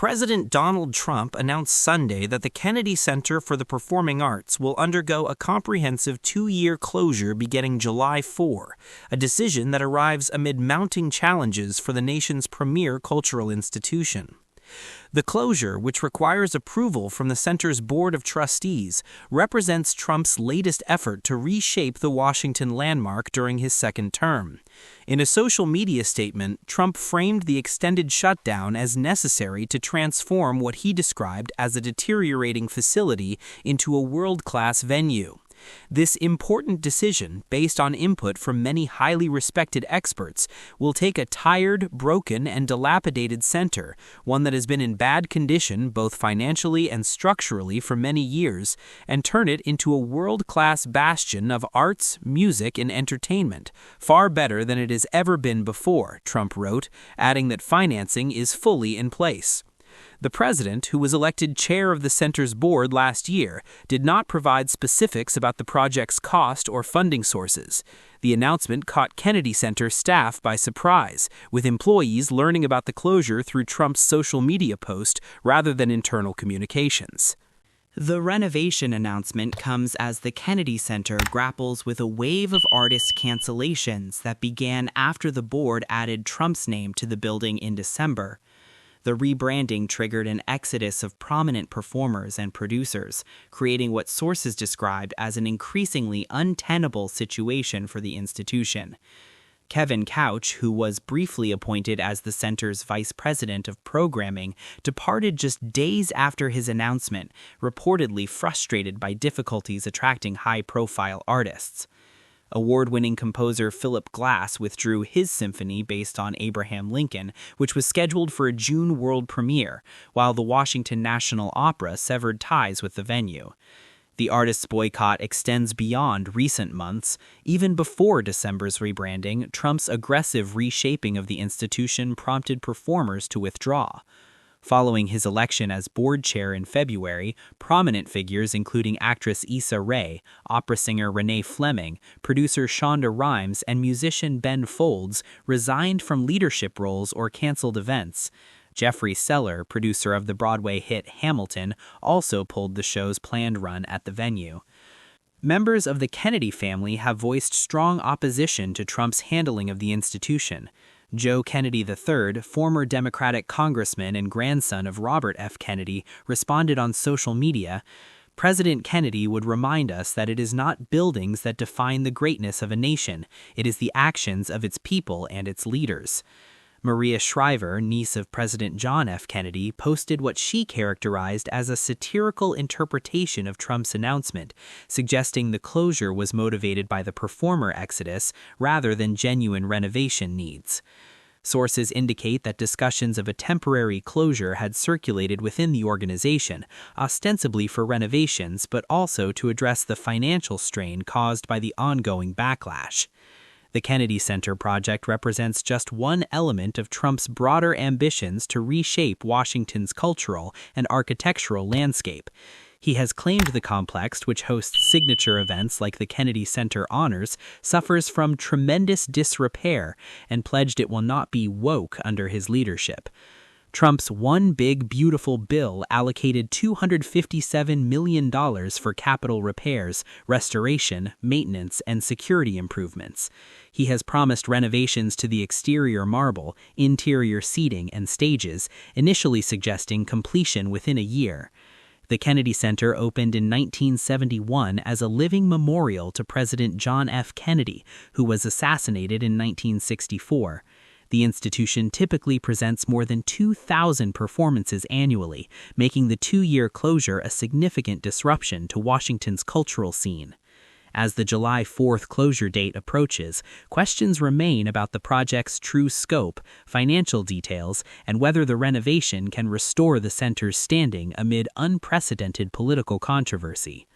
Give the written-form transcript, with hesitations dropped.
President Donald Trump announced Sunday that the Kennedy Center for the Performing Arts will undergo a comprehensive 2-year closure beginning July 4, a decision that arrives amid mounting challenges for the nation's premier cultural institution. The closure, which requires approval from the center's Board of Trustees, represents Trump's latest effort to reshape the Washington landmark during his second term. In a social media statement, Trump framed the extended shutdown as necessary to transform what he described as a deteriorating facility into a world-class venue. This important decision, based on input from many highly respected experts, will take a tired, broken, and dilapidated center, one that has been in bad condition both financially and structurally for many years, and turn it into a world-class bastion of arts, music, and entertainment, far better than it has ever been before, Trump wrote, adding that financing is fully in place. The president, who was elected chair of the center's board last year, did not provide specifics about the project's cost or funding sources. The announcement caught Kennedy Center staff by surprise, with employees learning about the closure through Trump's social media post rather than internal communications. The renovation announcement comes as the Kennedy Center grapples with a wave of artist cancellations that began after the board added Trump's name to the building in December. The rebranding triggered an exodus of prominent performers and producers, creating what sources described as an increasingly untenable situation for the institution. Kevin Couch, who was briefly appointed as the center's vice president of programming, departed just days after his announcement, reportedly frustrated by difficulties attracting high-profile artists. Award-winning composer Philip Glass withdrew his symphony based on Abraham Lincoln, which was scheduled for a June world premiere, while the Washington National Opera severed ties with the venue. The artist's boycott extends beyond recent months. Even before December's rebranding, Trump's aggressive reshaping of the institution prompted performers to withdraw. Following his election as board chair in February, prominent figures including actress Issa Rae, opera singer Renee Fleming, producer Shonda Rhimes, and musician Ben Folds resigned from leadership roles or canceled events. Jeffrey Seller, producer of the Broadway hit Hamilton, also pulled the show's planned run at the venue. Members of the Kennedy family have voiced strong opposition to Trump's handling of the institution. Joe Kennedy III, former Democratic congressman and grandson of Robert F. Kennedy, responded on social media, "President Kennedy would remind us that it is not buildings that define the greatness of a nation. It is the actions of its people and its leaders." Maria Shriver, niece of President John F. Kennedy, posted what she characterized as a satirical interpretation of Trump's announcement, suggesting the closure was motivated by the performer exodus rather than genuine renovation needs. Sources indicate that discussions of a temporary closure had circulated within the organization, ostensibly for renovations, but also to address the financial strain caused by the ongoing backlash. The Kennedy Center project represents just one element of Trump's broader ambitions to reshape Washington's cultural and architectural landscape. He has claimed the complex, which hosts signature events like the Kennedy Center Honors, suffers from tremendous disrepair and pledged it will not be woke under his leadership. Trump's One Big Beautiful Bill allocated $257 million for capital repairs, restoration, maintenance, and security improvements. He has promised renovations to the exterior marble, interior seating, and stages, initially suggesting completion within a year. The Kennedy Center opened in 1971 as a living memorial to President John F. Kennedy, who was assassinated in 1964. The institution typically presents more than 2,000 performances annually, making the 2-year closure a significant disruption to Washington's cultural scene. As the July 4th closure date approaches, questions remain about the project's true scope, financial details, and whether the renovation can restore the center's standing amid unprecedented political controversy.